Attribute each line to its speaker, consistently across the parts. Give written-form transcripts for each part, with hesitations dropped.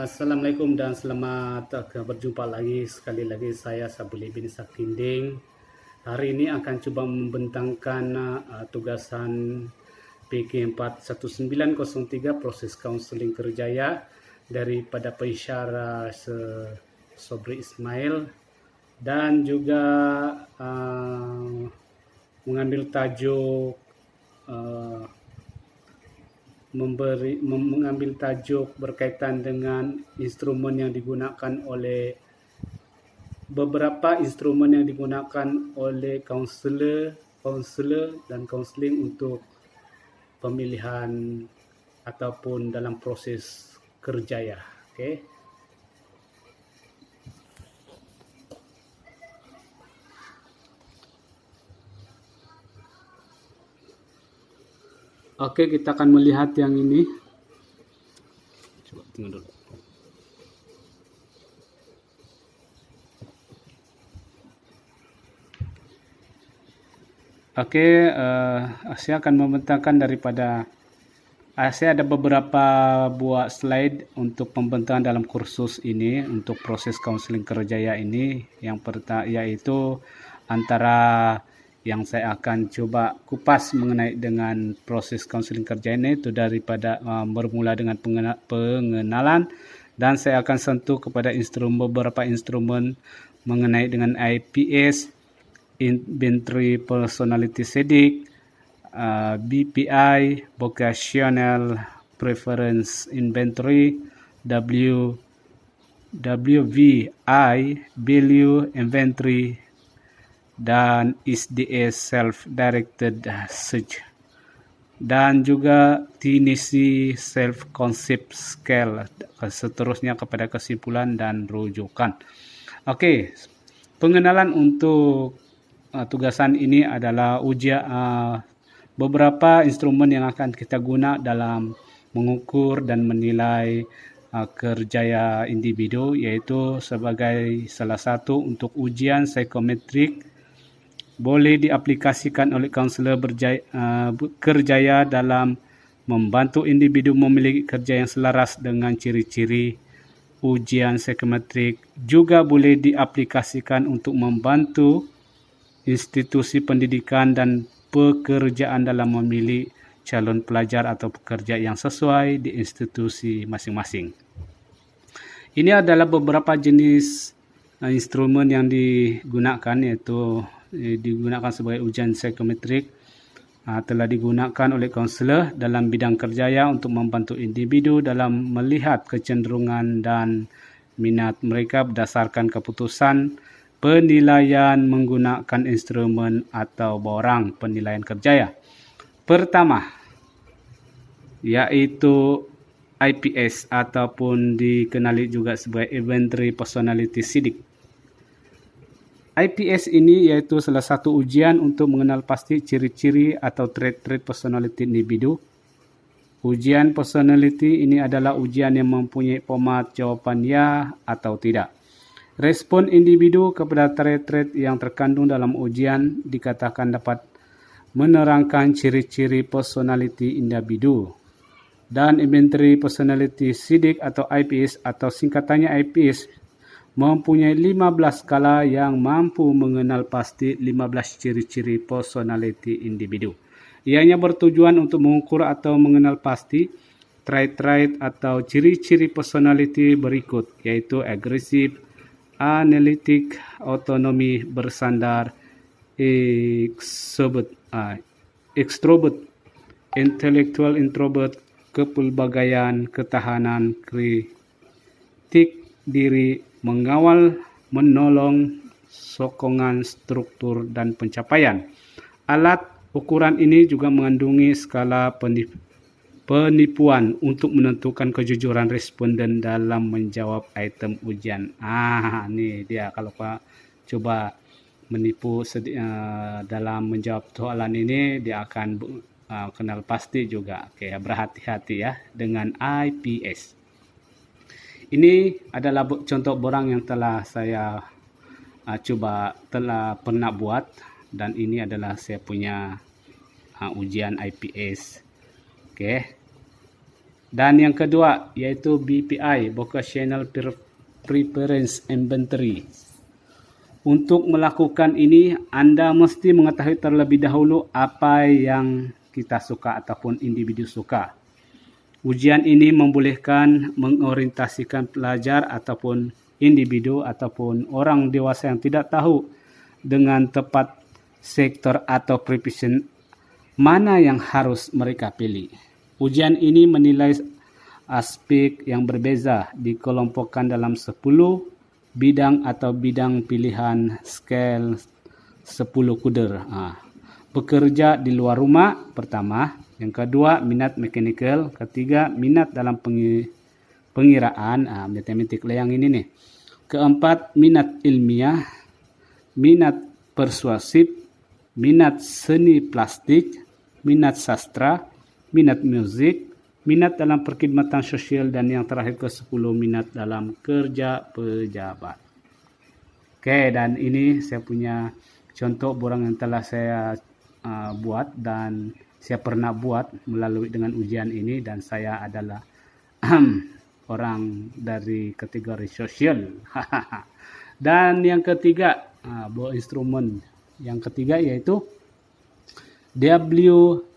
Speaker 1: Assalamualaikum dan selamat berjumpa lagi. Sekali lagi saya Sabuli bin Sakinding. Hari ini akan coba membentangkan tugasan PK 41903 proses kaunseling kerjaya daripada pensyarah Sobri Ismail, dan juga mengambil tajuk mengambil tajuk berkaitan dengan instrumen yang digunakan oleh beberapa instrumen yang digunakan oleh kaunselor dan kaunseling untuk pemilihan ataupun dalam proses kerjaya. Okey. Oke, kita akan melihat yang ini. Coba tunggu dulu. Oke, saya akan membentangkan daripada saya ada beberapa buat slide untuk pembentangan dalam kursus ini untuk proses kaunseling kerjaya ini. Yang pertama yaitu antara yang saya akan coba kupas mengenai dengan proses kaunseling kerja ini itu daripada bermula dengan pengenalan, dan saya akan sentuh kepada beberapa instrumen mengenai dengan IPS, Inventory Personality SIDIC, BPI, Vocational Preference Inventory, WVI, Value Inventory, dan SDS Self-Directed Search, dan juga TNC Self-Concept Scale, seterusnya kepada kesimpulan dan rujukan. Okey, pengenalan untuk tugasan ini adalah beberapa instrumen yang akan kita guna dalam mengukur dan menilai kerjaya individu, yaitu sebagai salah satu untuk ujian psikometrik. Boleh diaplikasikan oleh kaunselor kerjaya dalam membantu individu memiliki kerja yang selaras dengan ciri-ciri ujian psikometrik. Juga boleh diaplikasikan untuk membantu institusi pendidikan dan pekerjaan dalam memilih calon pelajar atau pekerja yang sesuai di institusi masing-masing. Ini adalah beberapa jenis instrumen yang digunakan, yaitu digunakan sebagai ujian psikometrik, telah digunakan oleh kaunselor dalam bidang kerjaya untuk membantu individu dalam melihat kecenderungan dan minat mereka berdasarkan keputusan penilaian menggunakan instrumen atau borang penilaian kerjaya. Pertama, yaitu IPS ataupun dikenali juga sebagai Inventory Personality SIDIC. IPS ini yaitu salah satu ujian untuk mengenal pasti ciri-ciri atau trait-trait personality individu. Ujian personality ini adalah ujian yang mempunyai format jawapan ya atau tidak. Respon individu kepada trait-trait yang terkandung dalam ujian dikatakan dapat menerangkan ciri-ciri personality individu. Dan Inventory Personality SIDIC atau IPS atau singkatannya IPS mempunyai 15 skala yang mampu mengenal pasti 15 ciri-ciri personality individu. Ianya bertujuan untuk mengukur atau mengenal pasti trait-trait atau ciri-ciri personality berikut, yaitu agresif, analitik, otonomi, bersandar, ekstrovert, intelektual introvert, kepelbagaian, ketahanan, kritik diri, mengawal, menolong, sokongan, struktur, dan pencapaian. Alat ukuran ini juga mengandungi skala penipuan untuk menentukan kejujuran responden dalam menjawab item ujian. Ini dia kalau Pak coba menipu dalam menjawab soalan ini, dia akan kenal pasti juga. Oke, berhati-hati ya dengan IPS. Ini adalah contoh borang yang telah saya pernah buat, dan ini adalah saya punya ujian IPS. Oke. Dan yang kedua yaitu BPI, Vocational Preference Inventory. Untuk melakukan ini, Anda mesti mengetahui terlebih dahulu apa yang kita suka ataupun individu suka. Ujian ini membolehkan mengorientasikan pelajar ataupun individu ataupun orang dewasa yang tidak tahu dengan tepat sektor atau profesi mana yang harus mereka pilih. Ujian ini menilai aspek yang berbeza, dikelompokkan dalam 10 bidang atau bidang pilihan skala 10 kuder. Bekerja di luar rumah pertama, yang kedua minat mechanical, ketiga minat dalam pengiraan, matematik lah yang ini nih. Keempat minat ilmiah, minat persuasif, minat seni plastik, minat sastra, minat musik, minat dalam perkhidmatan sosial, dan yang terakhir ke-10 minat dalam kerja pejabat. Oke, dan ini saya punya contoh borang yang telah saya buat dan saya pernah buat melalui dengan ujian ini, dan saya adalah orang dari kategori sosial. Dan yang ketiga, bawa instrumen yang ketiga yaitu WVI,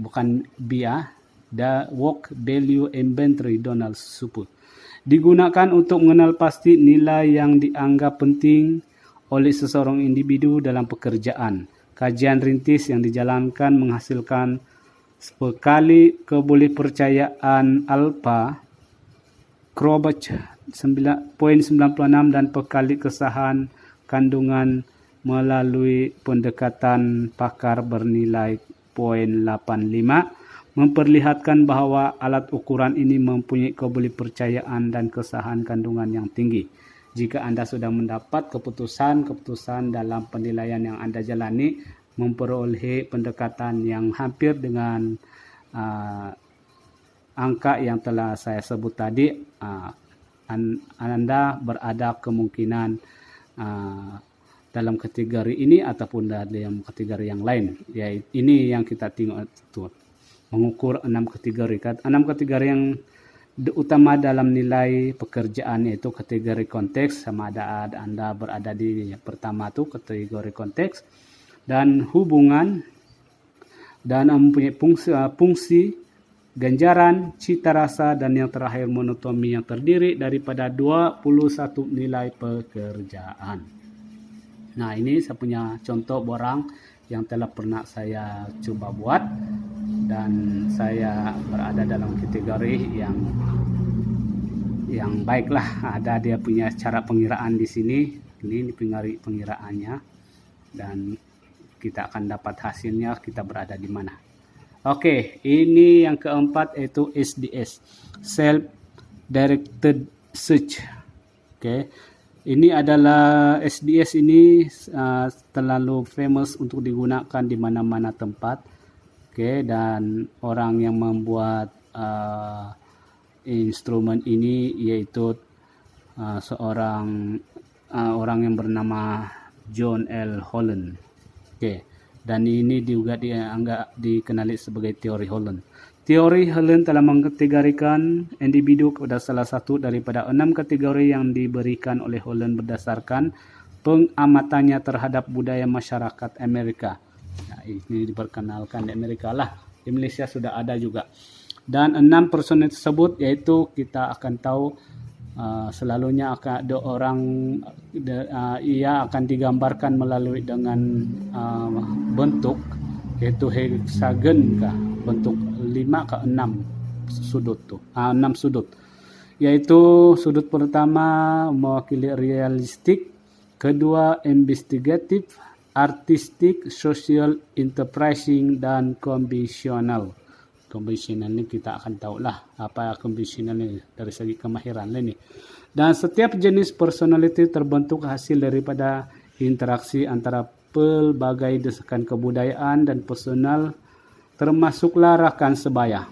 Speaker 1: bukan BIA, The Work Value Inventory Donald Supput. Digunakan untuk mengenal pasti nilai yang dianggap penting oleh seseorang individu dalam pekerjaan. Kajian rintis yang dijalankan menghasilkan sekali kebolehpercayaan alfa, Krobach 9.96 dan pekali kesahan kandungan melalui pendekatan pakar bernilai 0.85 memperlihatkan bahwa alat ukuran ini mempunyai kebolehpercayaan dan kesahan kandungan yang tinggi. Jika Anda sudah mendapat keputusan dalam penilaian yang Anda jalani, memperoleh pendekatan yang hampir dengan angka yang telah saya sebut tadi, Anda berada kemungkinan dalam kategori ini ataupun dalam kategori yang lain. Ya, ini yang kita tengok itu, mengukur 6 kategori. 6 kategori yang utama dalam nilai pekerjaan, yaitu kategori konteks, sama ada Anda berada di pertama itu kategori konteks, dan hubungan, dan mempunyai fungsi, ganjaran, cita rasa, dan yang terakhir monotomi yang terdiri daripada 21 nilai pekerjaan. Nah, ini saya punya contoh borang yang telah pernah saya coba buat, dan saya berada dalam kategori yang baiklah. Ada dia punya cara pengiraan di sini. Ini pengiraannya, dan kita akan dapat hasilnya kita berada di mana. Oke, ini yang keempat yaitu SDS, Self Directed Search. Oke. Ini adalah SDS ini terlalu famous untuk digunakan di mana-mana tempat. Oke, dan orang yang membuat instrumen ini yaitu seorang orang yang bernama John L. Holland. Oke, dan ini juga dianggap dikenali sebagai teori Holland. Teori Holland telah mengkategorikan individu kepada salah satu daripada 6 kategori yang diberikan oleh Holland berdasarkan pengamatannya terhadap budaya masyarakat Amerika. Nah, ini diperkenalkan di Amerika lah. Di Malaysia sudah ada juga. Dan 6 personel tersebut yaitu kita akan tahu selalunya akan ada orang, ia akan digambarkan melalui dengan bentuk yaitu hexagon kah, bentuk 5 ke 6 sudut tuh. 6 sudut. Yaitu sudut pertama mewakili realistik, kedua investigatif, artistik, social, enterprising, dan konvensional. Konvensional ini kita akan tahu lah apa konvensional ini dari segi kemahiran ini. Dan setiap jenis personality terbentuk hasil daripada interaksi antara pelbagai desakan kebudayaan dan personal, termasuklah rakan sebaya,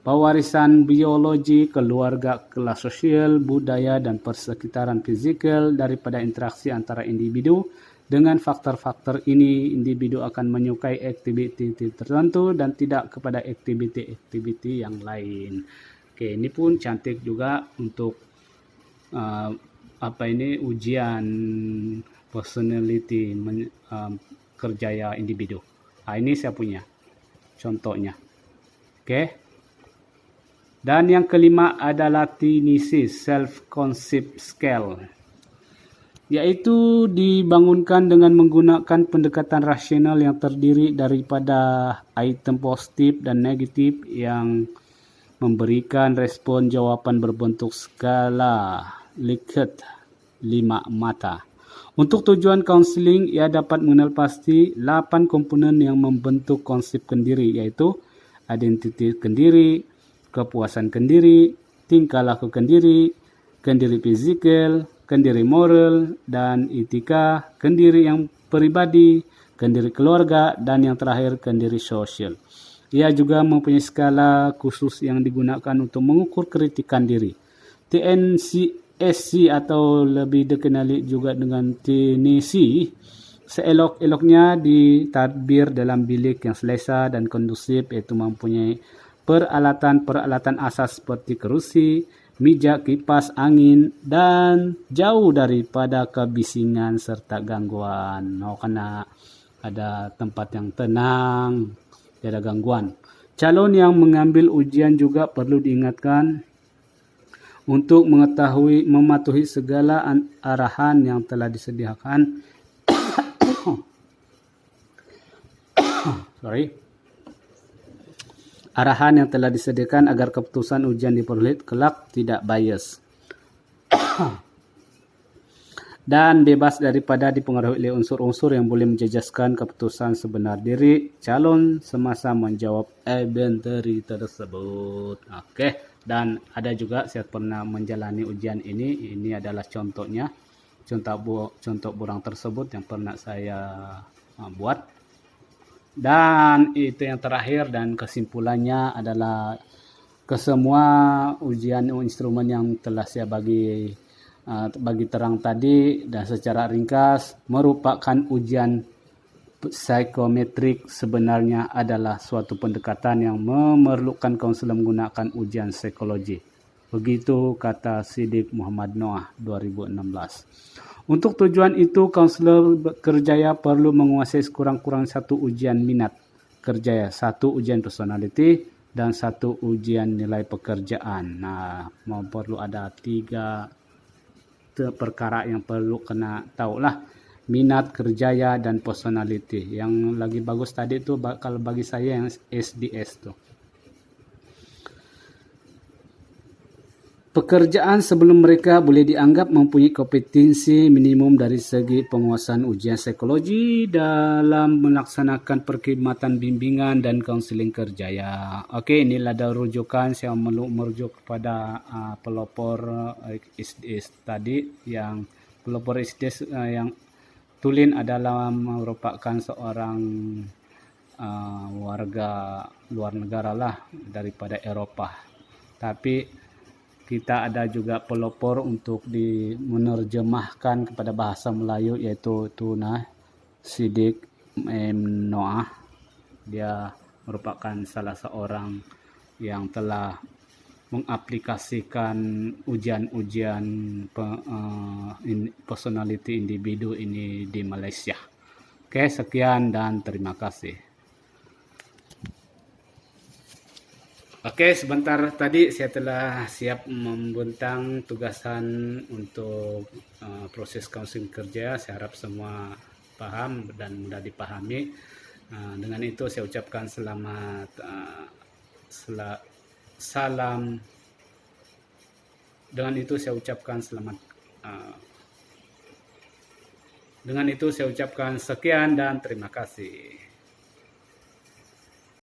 Speaker 1: pewarisan biologi, keluarga, kelas sosial, budaya, dan persekitaran fizikal daripada interaksi antara individu Dengan faktor-faktor ini, individu akan menyukai aktiviti tertentu dan tidak kepada aktiviti-aktiviti yang lain. Oke, ini pun cantik juga untuk ujian personality kerjaya individu. Ini saya punya contohnya. Oke. Dan yang kelima adalah Kinesis Self-Concept Scale, yaitu dibangunkan dengan menggunakan pendekatan rasional yang terdiri daripada item positif dan negatif yang memberikan respon jawapan berbentuk skala Likert 5 mata. Untuk tujuan kaunseling, ia dapat mengenal pasti 8 komponen yang membentuk konsep kendiri, yaitu identiti kendiri, kepuasan kendiri, tingkah laku kendiri, kendiri fisikal, kendiri moral, dan etika, kendiri yang pribadi, kendiri keluarga, dan yang terakhir kendiri sosial. Ia juga mempunyai skala khusus yang digunakan untuk mengukur kritikan diri. TNCSC atau lebih dikenali juga dengan TNC, seelok-eloknya ditadbir dalam bilik yang selesa dan kondusif, yaitu mempunyai peralatan asas seperti kerusi, meja, kipas angin, dan jauh daripada kebisingan serta gangguan. Karena ada tempat yang tenang, tidak ada gangguan. Calon yang mengambil ujian juga perlu diingatkan untuk mematuhi segala arahan yang telah disediakan. Arahan yang telah disediakan agar keputusan ujian diperoleh kelak tidak bias dan bebas daripada dipengaruhi oleh unsur-unsur yang boleh menjejaskan keputusan sebenar diri calon semasa menjawab inventory tersebut. Oke, dan ada juga saya pernah menjalani ujian ini. Ini adalah contohnya, contoh borang tersebut yang pernah saya buat. Dan itu yang terakhir dan kesimpulannya adalah kesemua ujian instrumen yang telah saya bagi terang tadi dan secara ringkas merupakan ujian psikometrik. Sebenarnya adalah suatu pendekatan yang memerlukan konselor menggunakan ujian psikologi. Begitu kata Siddiq Muhammad Noah 2016. Untuk tujuan itu, konselor kerjaya perlu menguasai sekurang-kurang 1 ujian minat kerjaya, 1 ujian personality, dan 1 ujian nilai pekerjaan. Perlu ada 3 perkara yang perlu kena tahulah, minat kerjaya dan personality. Yang lagi bagus tadi itu kalau bagi saya yang SDS tuh. Pekerjaan sebelum mereka boleh dianggap mempunyai kompetensi minimum dari segi penguasaan ujian psikologi dalam melaksanakan perkhidmatan bimbingan dan kaunseling kerjaya. Okey, inilah ada rujukan. Saya merujuk kepada pelopor SDS tadi, yang pelopor SDS yang Tulin adalah merupakan seorang warga luar negara lah, daripada Eropah. Tapi kita ada juga pelopor untuk menerjemahkan kepada bahasa Melayu, yaitu Siddiq Noah. Dia merupakan salah seorang yang telah mengaplikasikan ujian-ujian personality individu ini di Malaysia. Oke, sekian dan terima kasih. Oke, sebentar tadi saya telah siap membentang tugasan untuk proses kaunseling kerja. Saya harap semua paham dan mudah dipahami. Dengan itu saya ucapkan selamat salam. Dengan itu saya ucapkan selamat. Dengan itu saya ucapkan sekian dan terima kasih.